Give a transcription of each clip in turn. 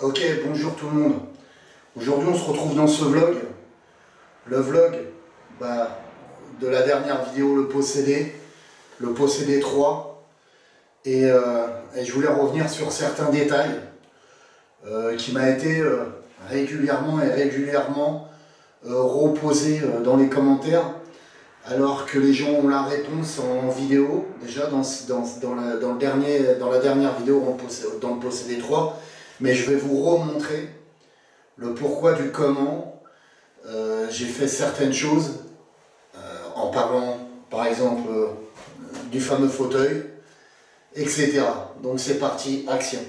Ok, bonjour tout le monde. Aujourd'hui on se retrouve dans ce vlog. Le vlog de la dernière vidéo, le possédé 3. Et je voulais revenir sur certains détails qui m'a été régulièrement reposé dans les commentaires, alors que les gens ont la réponse en vidéo, déjà dans la dernière vidéo dans le possédé 3. Mais je vais vous remontrer le pourquoi du comment j'ai fait certaines choses, en parlant par exemple du fameux fauteuil, etc. Donc c'est parti, action.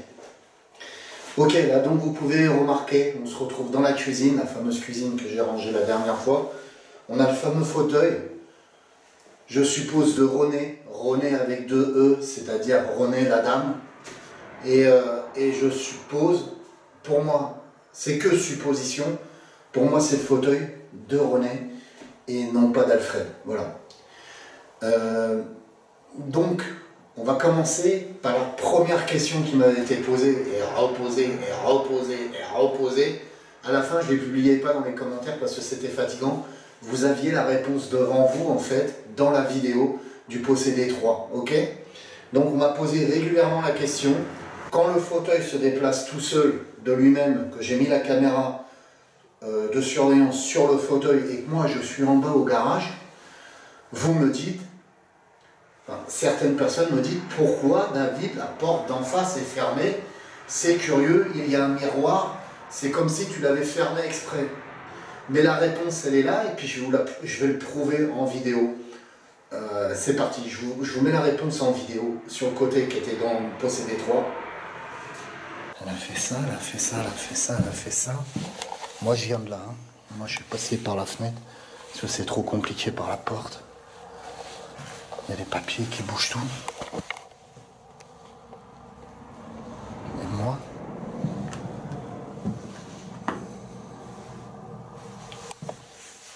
Ok, là donc vous pouvez remarquer, on se retrouve dans la cuisine, la fameuse cuisine que j'ai rangée la dernière fois. On a le fameux fauteuil, je suppose de René avec 2 E, c'est-à-dire René la dame. Et je suppose, pour moi, c'est que supposition, pour moi c'est le fauteuil de René et non pas d'Alfred. Voilà. Donc, on va commencer par la première question qui m'avait été posée et reposée. À la fin, je ne les publiais pas dans les commentaires parce que c'était fatigant. Vous aviez la réponse devant vous, en fait, dans la vidéo du possédé 3. Ok ? Donc, on m'a posé régulièrement la question. Quand le fauteuil se déplace tout seul de lui-même, que j'ai mis la caméra de surveillance sur le fauteuil et que moi je suis en bas au garage, vous me dites, enfin, certaines personnes me disent, pourquoi David, la porte d'en face est fermée? C'est curieux, il y a un miroir, c'est comme si tu l'avais fermé exprès. Mais la réponse elle est là et puis je vais le prouver en vidéo. C'est parti, je vous mets la réponse en vidéo sur le côté qui était dans le possédé 3. Elle a fait ça, elle a fait ça, elle a fait ça, elle a fait ça. Moi je viens de là, hein. Moi je suis passé par la fenêtre, parce que c'est trop compliqué par la porte. Il y a des papiers qui bougent tout. Et moi,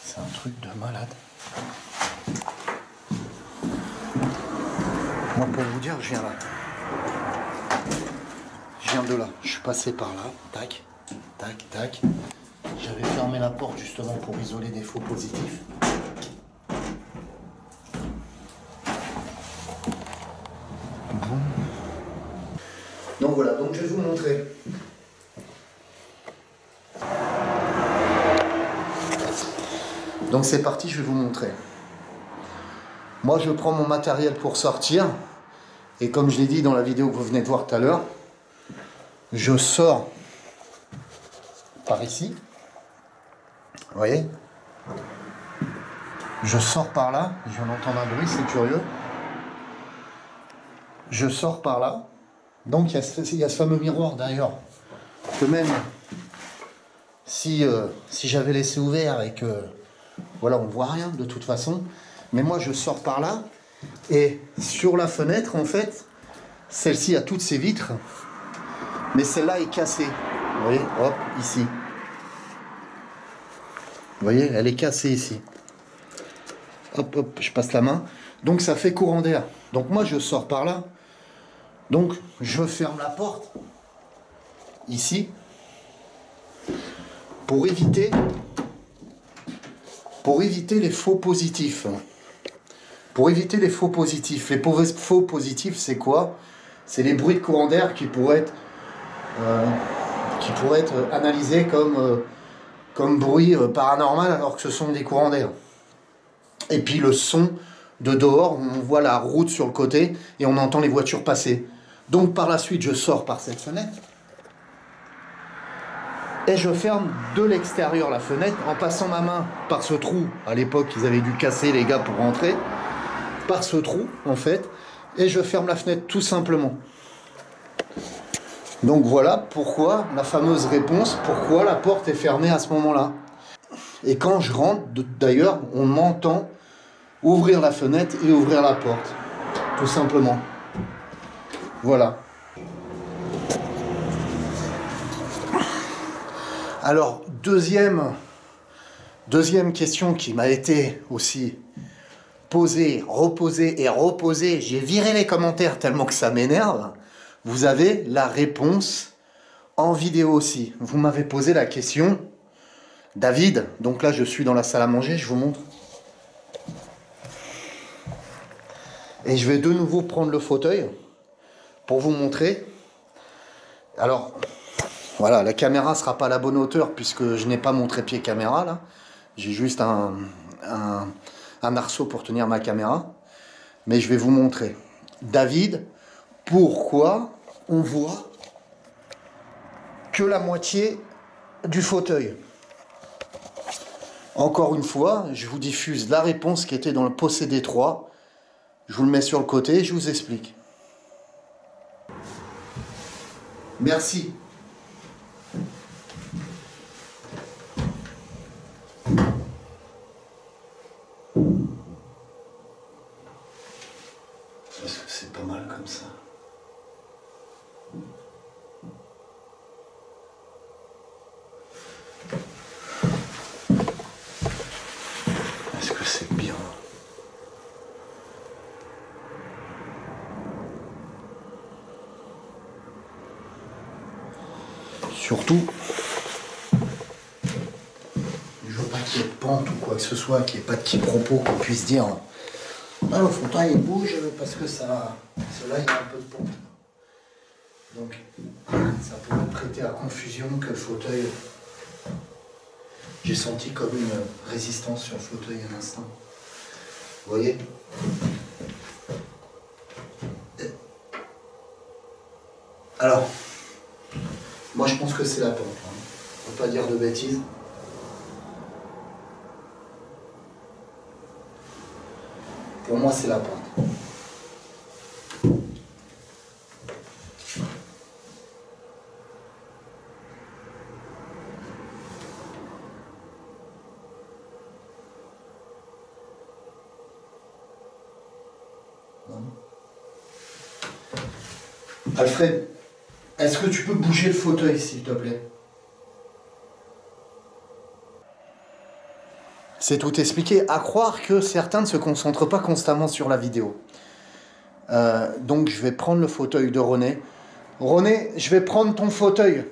c'est un truc de malade. Moi pour vous dire, je viens là. Je viens de là, je suis passé par là, tac, tac, tac. J'avais fermé la porte justement pour isoler des faux positifs. Bon. Donc voilà, donc je vais vous montrer. Donc c'est parti, je vais vous montrer. Moi je prends mon matériel pour sortir. Et comme je l'ai dit dans la vidéo que vous venez de voir tout à l'heure, je sors par ici. Vous voyez? Je sors par là. Je viens d'entendre un bruit, c'est curieux. Je sors par là. Donc il y a ce fameux miroir d'ailleurs. Que même si j'avais laissé ouvert et que... Voilà, on ne voit rien de toute façon. Mais moi je sors par là. Et sur la fenêtre, en fait, celle-ci a toutes ses vitres. Mais celle-là est cassée. Vous voyez, hop, ici. Vous voyez, elle est cassée ici. Hop, hop, je passe la main. Donc ça fait courant d'air. Donc moi je sors par là. Donc je ferme la porte. Ici. Pour éviter les faux positifs. Pour éviter les faux positifs. Les faux positifs, c'est quoi? C'est les bruits de courant d'air qui pourraient être analysés comme bruit paranormal alors que ce sont des courants d'air. Et puis le son de dehors, on voit la route sur le côté et on entend les voitures passer. Donc par la suite, je sors par cette fenêtre et je ferme de l'extérieur la fenêtre en passant ma main par ce trou. À l'époque, ils avaient dû casser les gars pour rentrer. Par ce trou, en fait, et je ferme la fenêtre tout simplement. Donc voilà pourquoi la fameuse réponse, pourquoi la porte est fermée à ce moment-là. Et quand je rentre, d'ailleurs, on m'entend ouvrir la fenêtre et ouvrir la porte. Tout simplement. Voilà. Alors, deuxième question qui m'a été aussi posée, reposée et reposée. J'ai viré les commentaires tellement que ça m'énerve. Vous avez la réponse en vidéo aussi. Vous m'avez posé la question, David, donc là je suis dans la salle à manger, je vous montre. Et je vais de nouveau prendre le fauteuil pour vous montrer. Alors, voilà, la caméra ne sera pas à la bonne hauteur puisque je n'ai pas mon trépied caméra là. J'ai juste un arceau pour tenir ma caméra. Mais je vais vous montrer. David, pourquoi on voit que la moitié du fauteuil? Encore une fois, je vous diffuse la réponse qui était dans le possédé 3. Je vous le mets sur le côté et je vous explique. Merci. Est-ce que c'est pas mal comme ça? Est-ce que c'est bien? Surtout, je veux pas qu'il y ait de pente ou quoi que ce soit, qu'il n'y ait pas de quiproquo, qu'on puisse dire ah, le fauteuil il bouge parce que ça, cela il y a un peu de pente. Donc ça pourrait prêter à confusion que le fauteuil, j'ai senti comme une résistance sur le fauteuil un instant. Vous voyez? Alors, moi je pense que c'est la pente. On ne peut pas dire de bêtises. Pour moi c'est la pente. Alfred, est-ce que tu peux bouger le fauteuil s'il te plaît? C'est tout expliqué. À croire que certains ne se concentrent pas constamment sur la vidéo. Donc je vais prendre le fauteuil de René. René, je vais prendre ton fauteuil.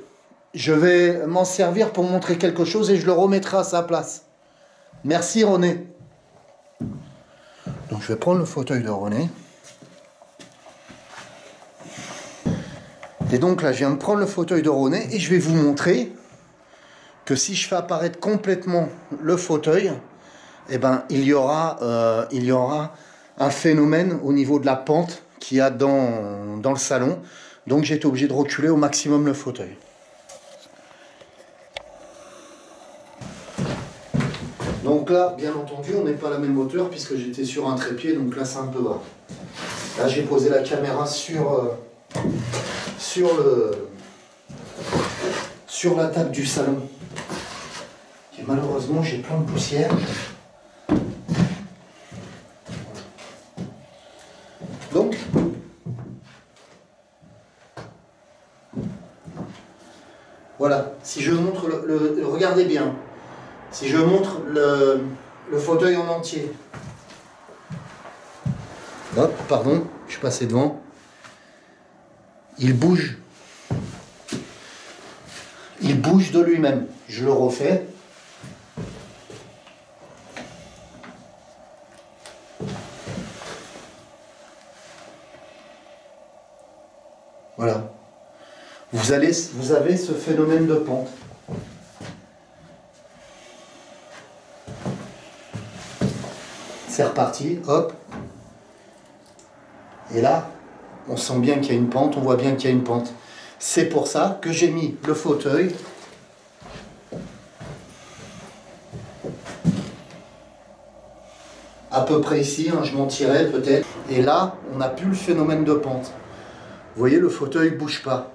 Je vais m'en servir pour montrer quelque chose et je le remettrai à sa place. Merci René. Donc je vais prendre le fauteuil de René. Et donc là, je viens de prendre le fauteuil de René et je vais vous montrer que si je fais apparaître complètement le fauteuil, eh ben, il y aura un phénomène au niveau de la pente qu'il y a dans le salon. Donc j'ai été obligé de reculer au maximum le fauteuil. Donc là, bien entendu, on n'est pas à la même hauteur puisque j'étais sur un trépied, donc là c'est un peu bas. Là j'ai posé la caméra sur la table du salon. Et malheureusement j'ai plein de poussière. Donc voilà, si je montre regardez bien, si je montre le fauteuil en entier. Hop, pardon, je suis passé devant. Il bouge. Il bouge de lui-même. Je le refais. Voilà. Vous avez ce phénomène de pente. C'est reparti, hop. Et là, on sent bien qu'il y a une pente, on voit bien qu'il y a une pente. C'est pour ça que j'ai mis le fauteuil à peu près ici, hein, je m'en tirais peut-être. Et là, on n'a plus le phénomène de pente. Vous voyez, le fauteuil ne bouge pas.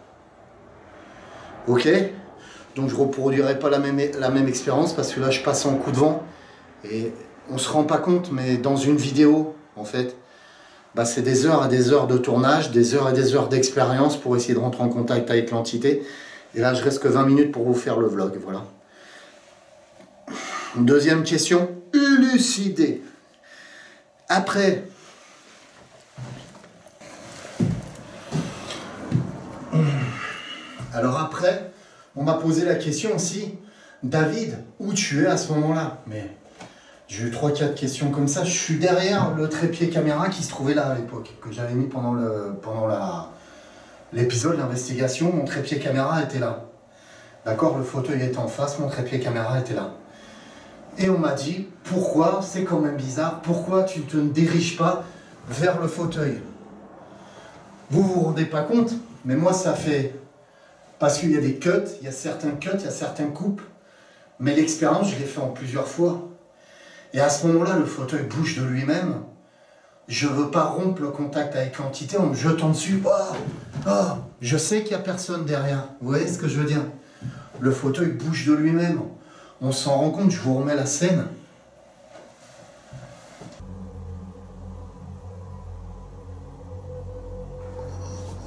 Ok? Donc je ne reproduirai pas la même expérience parce que là, je passe en coup de vent. Et on ne se rend pas compte, mais dans une vidéo, en fait, bah, c'est des heures et des heures de tournage, des heures et des heures d'expérience pour essayer de rentrer en contact avec l'entité. Et là, je reste que 20 minutes pour vous faire le vlog. Voilà. Deuxième question, élucidée. Après, Alors après, on m'a posé la question aussi, David, où tu es à ce moment-là? Mais j'ai eu 3-4 questions comme ça. Je suis derrière le trépied caméra qui se trouvait là à l'époque, que j'avais mis pendant l'épisode d'investigation. Mon trépied caméra était là. D'accord, le fauteuil était en face, mon trépied caméra était là. Et on m'a dit, pourquoi, c'est quand même bizarre, pourquoi tu ne te diriges pas vers le fauteuil? Vous vous rendez pas compte, mais moi ça fait... Parce qu'il y a des cuts, il y a certains cuts, il y a certains coupes, mais l'expérience, je l'ai fait en plusieurs fois. Et à ce moment-là, le fauteuil bouge de lui-même. Je ne veux pas rompre le contact avec l'entité en me jetant dessus. Je sais qu'il n'y a personne derrière. Vous voyez ce que je veux dire? Le fauteuil bouge de lui-même. On s'en rend compte, je vous remets la scène.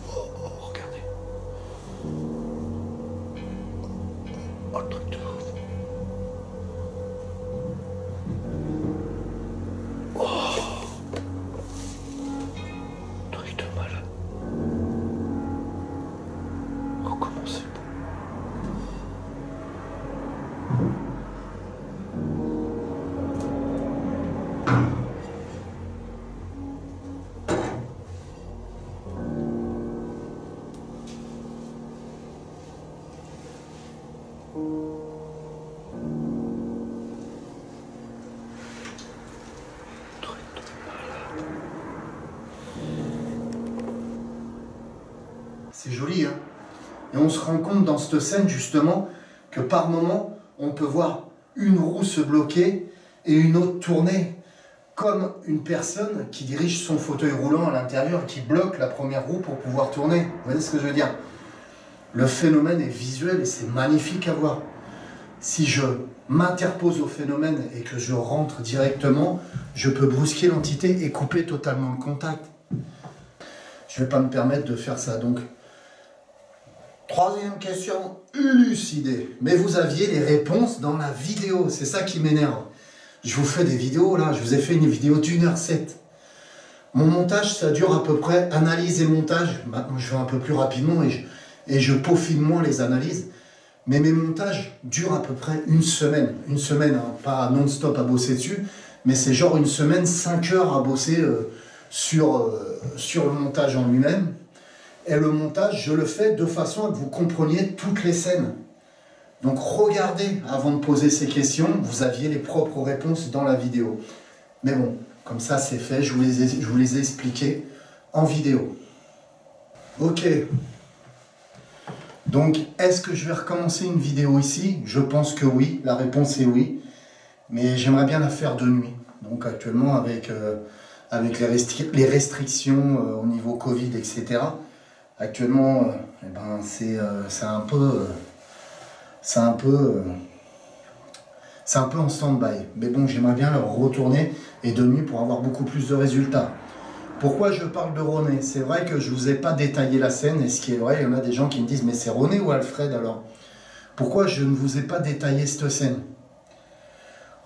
Regardez. Oh, le truc de ouf. Truc de malade. Recommencer. C'est joli, hein? Et on se rend compte dans cette scène, justement, que par moment, on peut voir une roue se bloquer et une autre tourner, comme une personne qui dirige son fauteuil roulant à l'intérieur et qui bloque la première roue pour pouvoir tourner. Vous voyez ce que je veux dire? Le phénomène est visuel et c'est magnifique à voir. Si je m'interpose au phénomène et que je rentre directement, je peux brusquer l'entité et couper totalement le contact. Je ne vais pas me permettre de faire ça. Donc, troisième question, élucidée. Mais vous aviez les réponses dans la vidéo, c'est ça qui m'énerve. Je vous fais des vidéos là, je vous ai fait une vidéo d'1h07. Mon montage, ça dure à peu près, analyse et montage. Maintenant, je fais un peu plus rapidement et je peaufine moins les analyses. Mais mes montages durent à peu près une semaine. Une semaine, hein, pas non-stop à bosser dessus, mais c'est genre une semaine, 5 heures à bosser sur le montage en lui-même. Et le montage, je le fais de façon à que vous compreniez toutes les scènes. Donc regardez avant de poser ces questions, vous aviez les propres réponses dans la vidéo. Mais bon, comme ça c'est fait, je vous les ai expliqués en vidéo. Ok. Donc, est-ce que je vais recommencer une vidéo ici? Je pense que oui, la réponse est oui. Mais j'aimerais bien la faire de nuit. Donc actuellement, avec les restrictions au niveau Covid, etc., actuellement, eh ben, c'est un peu en stand-by. Mais bon, j'aimerais bien le retourner et de nuit pour avoir beaucoup plus de résultats. Pourquoi je parle de René? C'est vrai que je ne vous ai pas détaillé la scène, et ce qui est vrai, il y en a des gens qui me disent « Mais c'est René ou Alfred alors ?» Pourquoi je ne vous ai pas détaillé cette scène?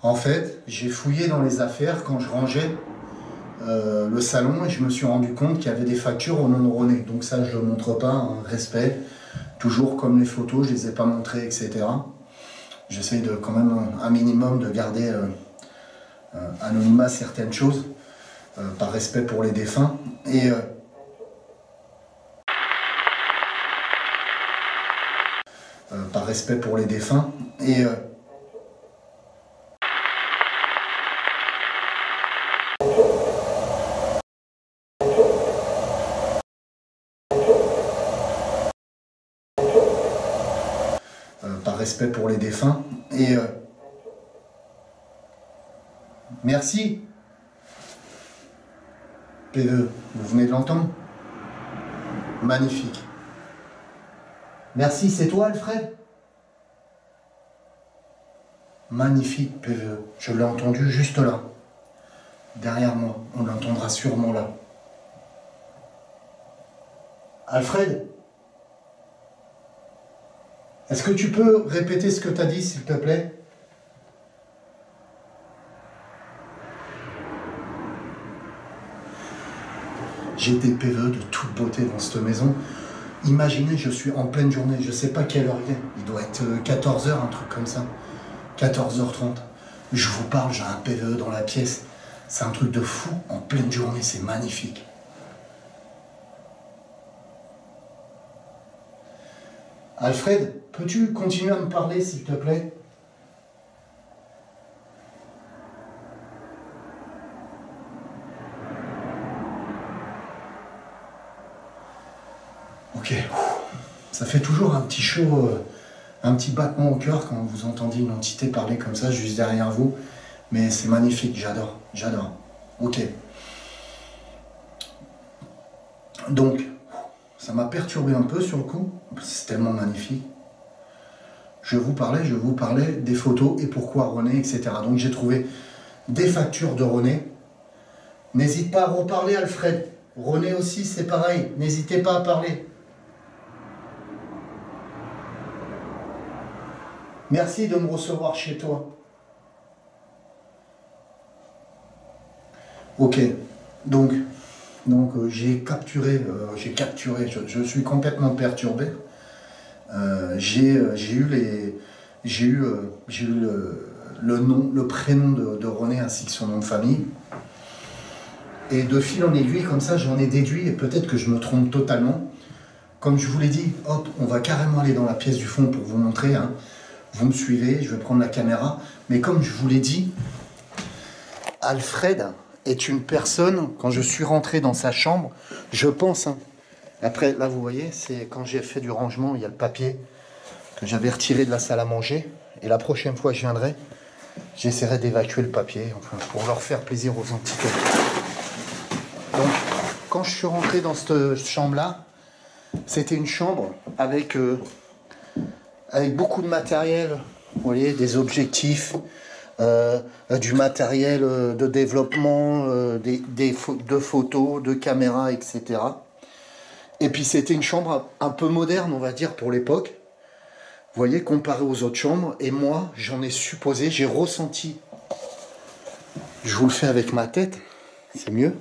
En fait, j'ai fouillé dans les affaires quand je rangeais le salon et je me suis rendu compte qu'il y avait des factures au nom de René. Donc ça, je ne le montre pas, hein, respect. Toujours comme les photos, je ne les ai pas montrées, etc. J'essaye de quand même un minimum de garder anonymat certaines choses. Par respect pour les défunts. Et par respect pour les défunts. Et par respect pour les défunts. Et merci. PE, vous venez de l'entendre? Magnifique. Merci, c'est toi Alfred? Magnifique PE, je l'ai entendu juste là. Derrière moi, on l'entendra sûrement là. Alfred? Est-ce que tu peux répéter ce que tu as dit, s'il te plaît? J'ai des PE de toute beauté dans cette maison. Imaginez, je suis en pleine journée, je ne sais pas quelle heure il est. Il doit être 14 h, un truc comme ça. 14 h 30. Je vous parle, j'ai un PVE dans la pièce. C'est un truc de fou, en pleine journée, c'est magnifique. Alfred, peux-tu continuer à me parler, s'il te plaît? Ok. Ça fait toujours un petit chaud, un petit battement au cœur quand vous entendez une entité parler comme ça, juste derrière vous. Mais c'est magnifique, j'adore, j'adore. Ok. Donc, ça m'a perturbé un peu sur le coup, c'est tellement magnifique. Je vous parlais des photos et pourquoi René, etc. Donc j'ai trouvé des factures de René. N'hésite pas à reparler, Alfred. René aussi, c'est pareil. N'hésitez pas à parler. Merci de me recevoir chez toi. Ok, donc j'ai capturé, je suis complètement perturbé. J'ai eu le nom, le prénom de René ainsi que son nom de famille. Et de fil en aiguille, comme ça, j'en ai déduit, et peut-être que je me trompe totalement. Comme je vous l'ai dit, hop, on va carrément aller dans la pièce du fond pour vous montrer. Hein. Vous me suivez, je vais prendre la caméra. Mais comme je vous l'ai dit, Alfred est une personne, quand je suis rentré dans sa chambre, je pense, hein, après là vous voyez, c'est quand j'ai fait du rangement, il y a le papier que j'avais retiré de la salle à manger, et la prochaine fois je viendrai, j'essaierai d'évacuer le papier, enfin, pour leur faire plaisir aux entités. Donc quand je suis rentré dans cette chambre là, c'était une chambre avec beaucoup de matériel, vous voyez, des objectifs, du matériel de développement, de photos, de caméras, etc. Et puis c'était une chambre un peu moderne, on va dire, pour l'époque. Vous voyez, comparé aux autres chambres. Et moi, j'en ai supposé, j'ai ressenti, je vous le fais avec ma tête, c'est mieux.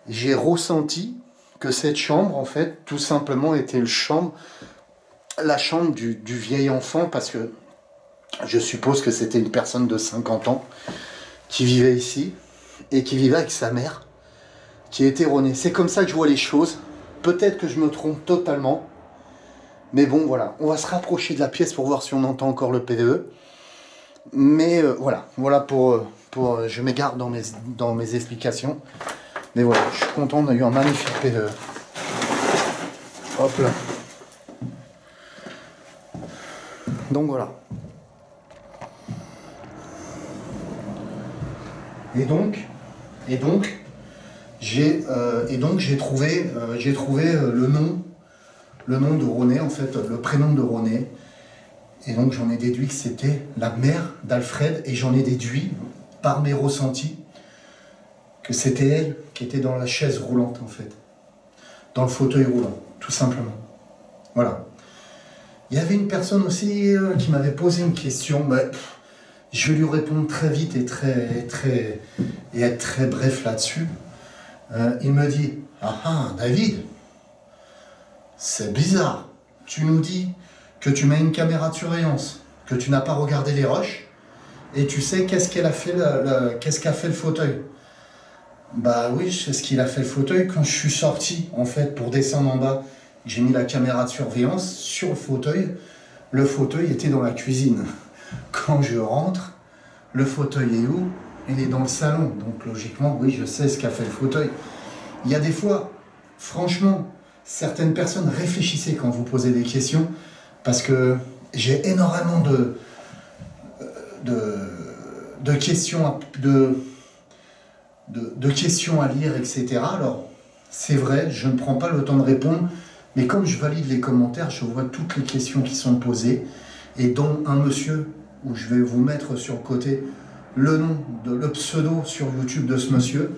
J'ai ressenti que cette chambre, en fait, tout simplement était la chambre du vieil enfant, parce que je suppose que c'était une personne de 50 ans qui vivait ici et qui vivait avec sa mère, qui était René. C'est comme ça que je vois les choses. Peut-être que je me trompe totalement. Mais bon, voilà. On va se rapprocher de la pièce pour voir si on entend encore le PVE. Mais voilà pour je m'égare dans mes explications. Mais voilà, je suis content, on a eu un magnifique PVE. Hop là. Donc voilà. Et donc j'ai trouvé le nom de René, en fait, le prénom de René. Et donc j'en ai déduit que c'était la mère d'Alfred, et j'en ai déduit par mes ressentis que c'était elle qui était dans la chaise roulante, en fait, dans le fauteuil roulant, tout simplement. Voilà. Il y avait une personne aussi qui m'avait posé une question. Je vais lui répondre très vite et être très bref là-dessus. Il me dit: ah, David, c'est bizarre. Tu nous dis que tu mets une caméra de surveillance, que tu n'as pas regardé les rushs, et tu sais qu'est-ce qu'a fait le fauteuil. Bah oui, je sais ce qu'il a fait le fauteuil. Quand je suis sorti, en fait, pour descendre en bas, j'ai mis la caméra de surveillance sur le fauteuil. Le fauteuil était dans la cuisine. Quand je rentre, le fauteuil est où? Il est dans le salon. Donc logiquement, oui, je sais ce qu'a fait le fauteuil. Il y a des fois, franchement, certaines personnes, réfléchissez quand vous posez des questions, parce que j'ai énormément de questions de questions à lire, etc. Alors, c'est vrai, je ne prends pas le temps de répondre, mais comme je valide les commentaires, je vois toutes les questions qui sont posées, et dont un monsieur, où je vais vous mettre sur le côté le nom, le pseudo sur YouTube de ce monsieur,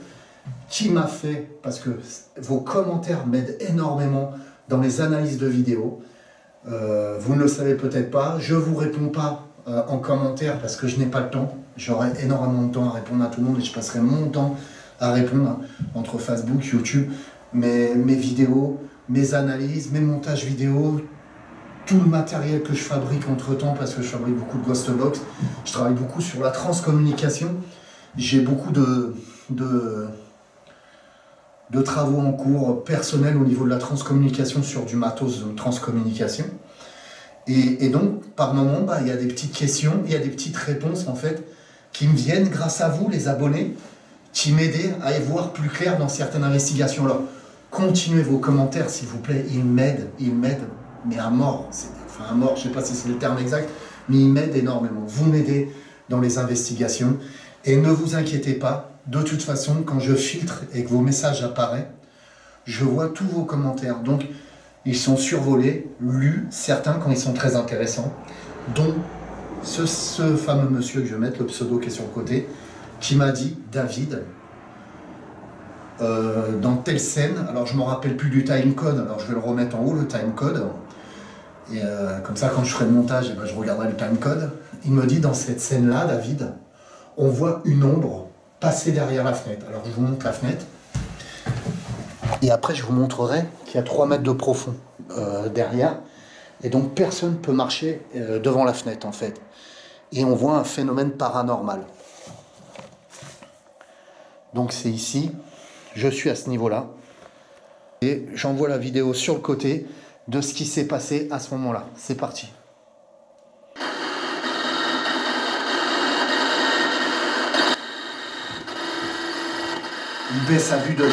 qui m'a fait, parce que vos commentaires m'aident énormément dans les analyses de vidéos. Vous ne le savez peut-être pas, je ne vous réponds pas en commentaire parce que je n'ai pas le temps. J'aurai énormément de temps à répondre à tout le monde, et je passerai mon temps à répondre entre Facebook, YouTube. mes vidéos, mes analyses, mes montages vidéo, tout le matériel que je fabrique entre-temps, parce que je fabrique beaucoup de Ghost Box. Je travaille beaucoup sur la transcommunication. J'ai beaucoup de travaux en cours personnels au niveau de la transcommunication sur du matos de transcommunication. Et donc, par moment, il y a des petites questions, il y a des petites réponses, en fait, qui me viennent grâce à vous, les abonnés, qui m'aident à y voir plus clair dans certaines investigations. Alors, continuez vos commentaires, s'il vous plaît, ils m'aident, mais à mort. Enfin, à mort, je ne sais pas si c'est le terme exact, mais ils m'aident énormément. Vous m'aidez dans les investigations. Et ne vous inquiétez pas, de toute façon, quand je filtre et que vos messages apparaissent, je vois tous vos commentaires. Donc, ils sont survolés, lus, certains quand ils sont très intéressants, dont ce fameux monsieur que je vais mettre, le pseudo qui est sur le côté, qui m'a dit, David, dans telle scène, alors je ne me rappelle plus du timecode, alors je vais le remettre en haut, le timecode, et comme ça quand je ferai le montage, je regarderai le timecode. Il me dit, dans cette scène-là, David, on voit une ombre passer derrière la fenêtre. Alors je vous montre la fenêtre, et après je vous montrerai qu'il y a 3 mètres de profond derrière, et donc personne ne peut marcher devant la fenêtre en fait. Et on voit un phénomène paranormal. Donc c'est ici, je suis à ce niveau-là, et j'envoie la vidéo sur le côté de ce qui s'est passé à ce moment-là. C'est parti. Il baisse à vue d'œil.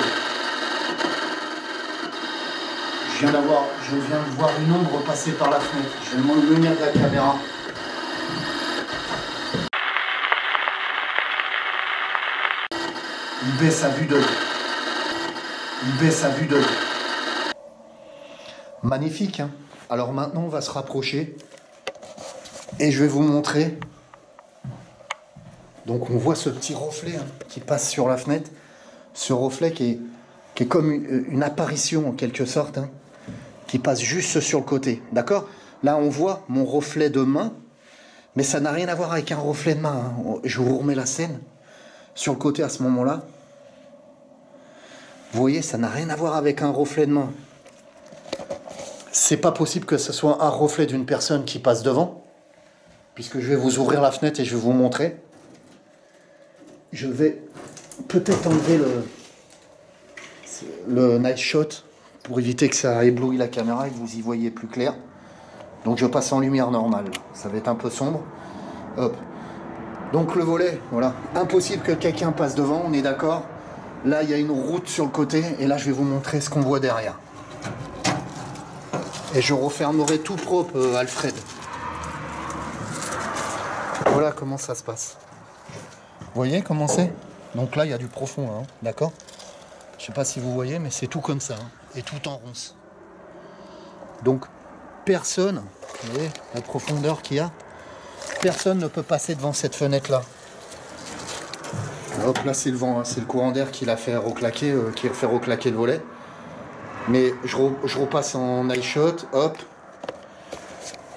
Je viens de voir une ombre passer par la fenêtre. Je vais m'éloigner de la caméra. Il baisse à vue d'œil. Il baisse à vue d'œil. Magnifique, hein? Alors maintenant, on va se rapprocher. Et je vais vous montrer. Donc on voit ce petit reflet qui passe sur la fenêtre. Ce reflet qui est comme une apparition en quelque sorte, hein, qui passe juste sur le côté. D'accord? Là, on voit mon reflet de main, mais ça n'a rien à voir avec un reflet de main. Hein. Je vous remets la scène. Sur le côté à ce moment-là, vous voyez, ça n'a rien à voir avec un reflet de main. C'est pas possible que ce soit un reflet d'une personne qui passe devant, puisque je vais vous ouvrir la fenêtre et je vais vous montrer. Je vais peut-être enlever le night shot pour éviter que ça éblouisse la caméra et que vous y voyez plus clair. Donc je passe en lumière normale. Ça va être un peu sombre. Hop. Donc le volet, voilà. Impossible que quelqu'un passe devant, on est d'accord. Là, il y a une route sur le côté et là, je vais vous montrer ce qu'on voit derrière. Et je refermerai tout propre, Alfred. Voilà comment ça se passe. Vous voyez comment c'est? Donc là, il y a du profond, hein, d'accord? Je ne sais pas si vous voyez, mais c'est tout comme ça, hein, et tout en ronce. Donc, personne, vous voyez la profondeur qu'il y a, personne ne peut passer devant cette fenêtre-là. Hop, là, c'est le vent, hein, c'est le courant d'air qui l'a fait reclaquer, qui fait reclaquer le volet. Mais je repasse en night shot, hop.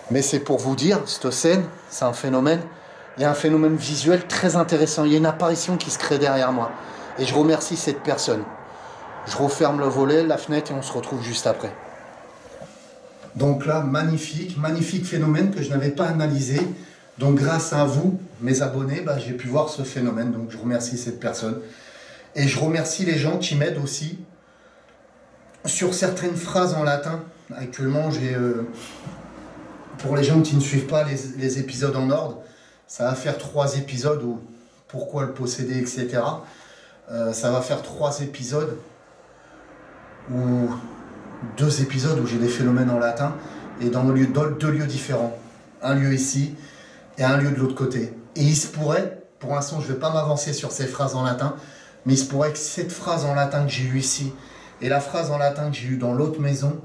Mais c'est pour vous dire, cette scène, c'est un phénomène. Il y a un phénomène visuel très intéressant. Il y a une apparition qui se crée derrière moi. Et je remercie cette personne. Je referme le volet, la fenêtre et on se retrouve juste après. Donc là, magnifique phénomène que je n'avais pas analysé. Donc grâce à vous, mes abonnés, j'ai pu voir ce phénomène. Donc je remercie cette personne. Et je remercie les gens qui m'aident aussi sur certaines phrases en latin. Actuellement, j'ai... pour les gens qui ne suivent pas les épisodes en ordre, ça va faire 3 épisodes où pourquoi le posséder, etc. Ça va faire 3 épisodes ou 2 épisodes où j'ai des phénomènes en latin et dans 2 lieux différents. Un lieu ici et un lieu de l'autre côté. Et il se pourrait, pour l'instant je ne vais pas m'avancer sur ces phrases en latin, mais il se pourrait que cette phrase en latin que j'ai eue ici et la phrase en latin que j'ai eue dans l'autre maison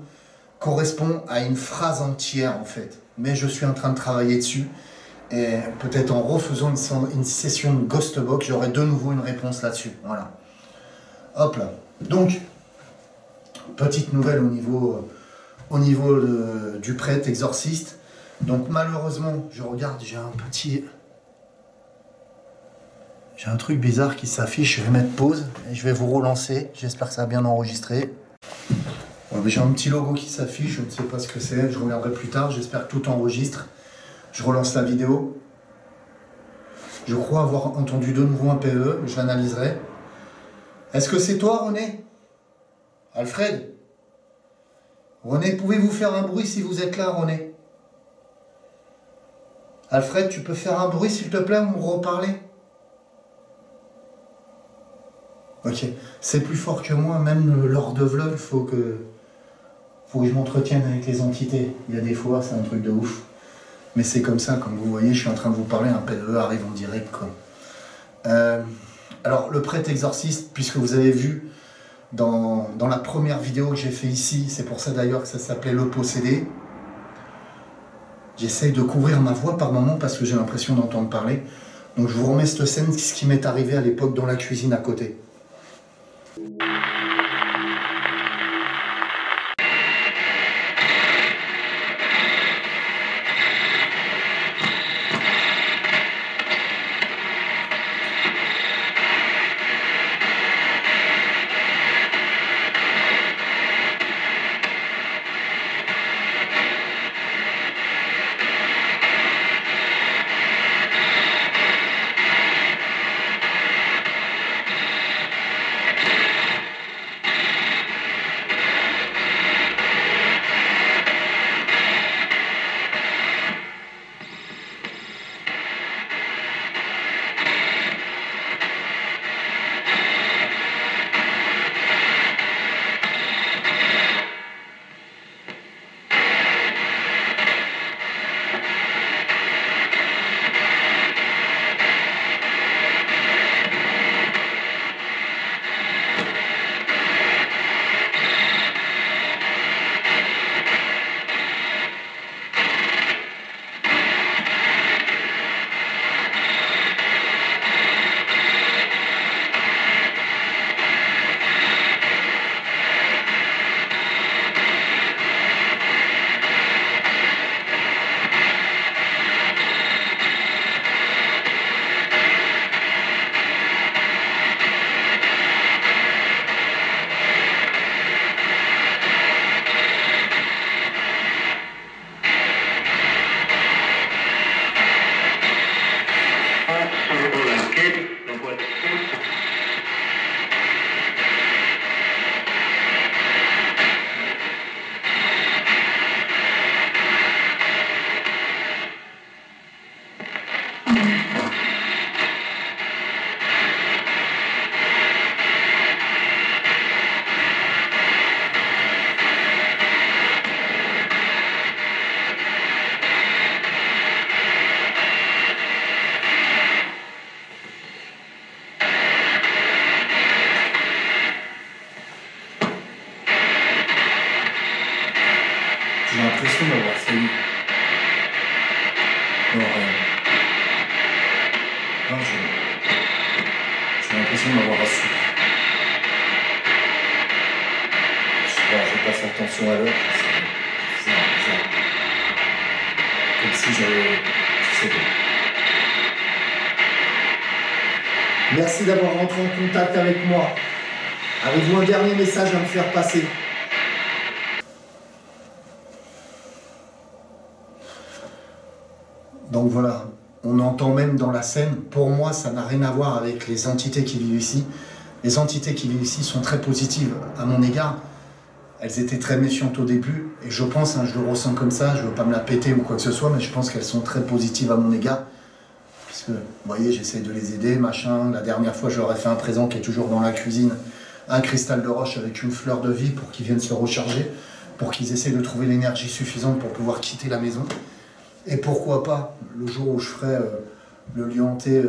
correspond à une phrase entière en fait. Mais je suis en train de travailler dessus. Et peut-être en refaisant une session de Ghost Box, j'aurai de nouveau une réponse là-dessus. Voilà. Hop là. Donc, petite nouvelle au niveau du prêtre exorciste. Donc malheureusement, je regarde, j'ai un truc bizarre qui s'affiche. Je vais mettre pause et je vais vous relancer. J'espère que ça a bien enregistré. Ouais, j'ai un petit logo qui s'affiche, je ne sais pas ce que c'est, je regarderai plus tard, j'espère que tout enregistre. Je relance la vidéo. Je crois avoir entendu de nouveau un PE, je l'analyserai. Est-ce que c'est toi, René? Alfred? René, pouvez-vous faire un bruit si vous êtes là, René? Alfred, tu peux faire un bruit s'il te plaît ou me reparler? Ok, c'est plus fort que moi, même lors de vlog, il faut que je m'entretienne avec les entités. Il y a des fois, c'est un truc de ouf. Mais c'est comme ça, comme vous voyez, je suis en train de vous parler, un PE arrive en direct, quoi. Alors, le prêtre exorciste, puisque vous avez vu dans la première vidéo que j'ai fait ici, c'est pour ça d'ailleurs que ça s'appelait Le Possédé. J'essaye de couvrir ma voix par moment parce que j'ai l'impression d'entendre parler. Donc je vous remets cette scène, ce qui m'est arrivé à l'époque dans la cuisine à côté. J'ai l'impression d'avoir failli. Non, j'ai l'impression d'avoir assis. Je sais pas, je vais pas faire attention à l'heure. C'est bizarre. Comme si j'avais. Je sais pas. Merci d'avoir rentré en contact avec moi. Avez-vous un dernier message à me faire passer? Donc voilà, on entend même dans la scène, pour moi ça n'a rien à voir avec les entités qui vivent ici. Les entités qui vivent ici sont très positives à mon égard. Elles étaient très méfiantes au début, et je pense, je le ressens comme ça, je ne veux pas me la péter ou quoi que ce soit, mais je pense qu'elles sont très positives à mon égard. Puisque, vous voyez, j'essaie de les aider, machin. La dernière fois, je leur ai fait un présent qui est toujours dans la cuisine, un cristal de roche avec une fleur de vie pour qu'ils viennent se recharger, pour qu'ils essaient de trouver l'énergie suffisante pour pouvoir quitter la maison. Et pourquoi pas, le jour où je ferai le lieu hanté,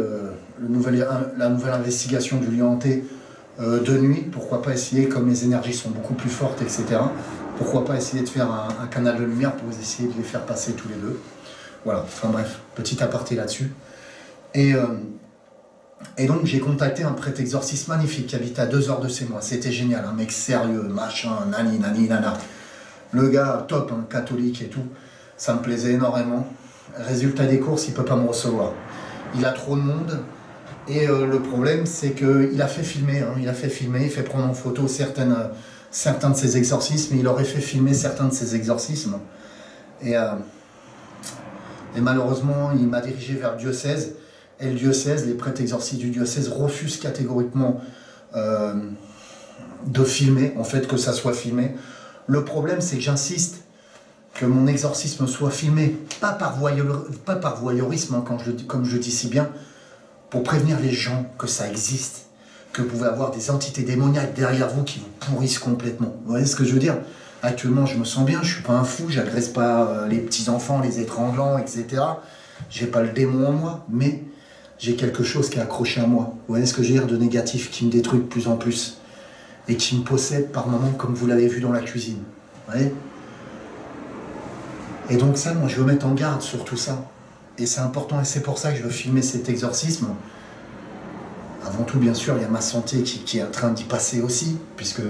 la nouvelle investigation du lieu hanté de nuit, pourquoi pas essayer, comme les énergies sont beaucoup plus fortes, etc., pourquoi pas essayer de faire un canal de lumière pour essayer de les faire passer tous les deux. Voilà, enfin bref, petit aparté là-dessus. Et donc j'ai contacté un prêtre exorciste magnifique qui habite à 2 heures de chez moi. C'était génial, un mec sérieux, machin, nani, nani, nana. Le gars top, hein, catholique et tout. Ça me plaisait énormément. Résultat des courses, il ne peut pas me recevoir. Il a trop de monde. Et le problème, c'est qu'il a fait filmer. Il a fait filmer, il fait prendre en photo certaines certains de ses exorcismes, il aurait fait filmer certains de ses exorcismes. Et malheureusement, il m'a dirigé vers le diocèse. Et le diocèse, les prêtres exorcistes du diocèse refusent catégoriquement de filmer, en fait, que ça soit filmé. Le problème, c'est que j'insiste que mon exorcisme soit filmé, pas par voyeurisme, hein, comme je le dis si bien, pour prévenir les gens que ça existe, que vous pouvez avoir des entités démoniaques derrière vous qui vous pourrissent complètement. Vous voyez ce que je veux dire? Actuellement, je me sens bien, je suis pas un fou, j'agresse pas les petits-enfants, les étranglants, etc. J'ai pas le démon en moi, mais j'ai quelque chose qui est accroché à moi. Vous voyez ce que je veux dire? De négatif, qui me détruit de plus en plus. Et qui me possède par moments, comme vous l'avez vu dans la cuisine. Vous voyez? Et donc ça, moi, je veux mettre en garde sur tout ça. Et c'est important, et c'est pour ça que je veux filmer cet exorcisme. Avant tout, bien sûr, il y a ma santé qui est en train d'y passer aussi, puisque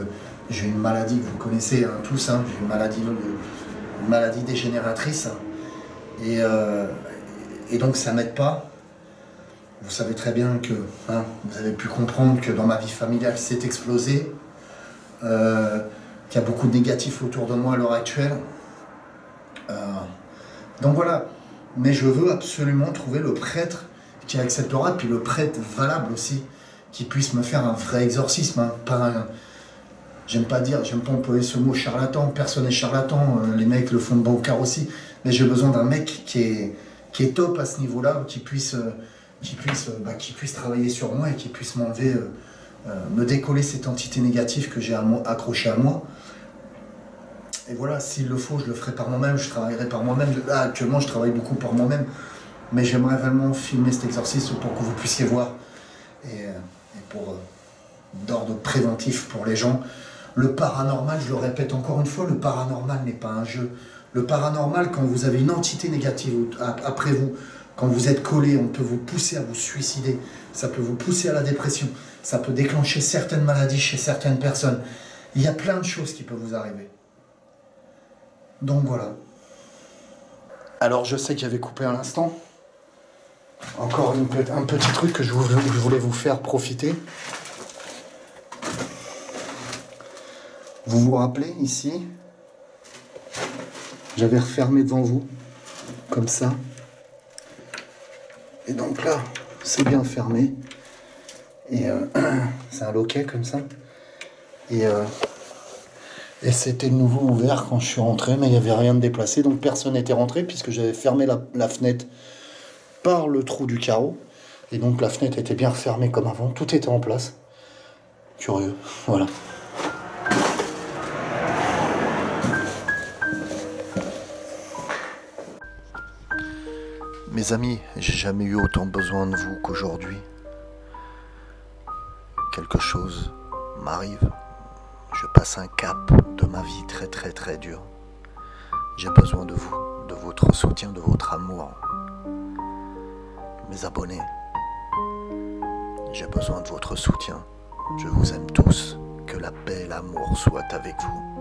j'ai une maladie que vous connaissez, hein, tous, hein, j'ai une maladie dégénératrice. Et donc ça m'aide pas. Vous savez très bien que, hein, vous avez pu comprendre que dans ma vie familiale, c'est explosé, qu'il y a beaucoup de négatifs autour de moi à l'heure actuelle. Donc voilà, mais je veux absolument trouver le prêtre qui acceptera, puis le prêtre valable aussi, qui puisse me faire un vrai exorcisme, hein, pas un... J'aime pas employer ce mot charlatan, personne n'est charlatan, les mecs le font de bon cœur aussi, mais j'ai besoin d'un mec qui est top à ce niveau-là, qui puisse travailler sur moi et qui puisse m'enlever, me décoller cette entité négative que j'ai accrochée à moi. Et voilà, s'il le faut, je le ferai par moi-même, je travaillerai par moi-même. Là, actuellement, je travaille beaucoup par moi-même, mais j'aimerais vraiment filmer cet exorcisme pour que vous puissiez voir, et pour d'ordre préventif pour les gens. Le paranormal, je le répète encore une fois, le paranormal n'est pas un jeu. Le paranormal, quand vous avez une entité négative après vous, quand vous êtes collé, on peut vous pousser à vous suicider, ça peut vous pousser à la dépression, ça peut déclencher certaines maladies chez certaines personnes. Il y a plein de choses qui peuvent vous arriver. Donc voilà. Alors je sais que j'avais coupé à l'instant. Encore un petit truc que je voulais vous faire profiter. Vous vous rappelez ici, j'avais refermé devant vous, comme ça. Et donc là, c'est bien fermé. Et c'est un loquet comme ça. Et c'était de nouveau ouvert quand je suis rentré, mais il n'y avait rien de déplacé. Donc personne n'était rentré puisque j'avais fermé la fenêtre par le trou du carreau. Et donc la fenêtre était bien fermée comme avant. Tout était en place. Curieux, voilà. Mes amis, j'ai jamais eu autant besoin de vous qu'aujourd'hui. Quelque chose m'arrive. Je passe un cap de ma vie très très très dur. J'ai besoin de vous, de votre soutien, de votre amour. Mes abonnés, j'ai besoin de votre soutien. Je vous aime tous. Que la paix et l'amour soient avec vous.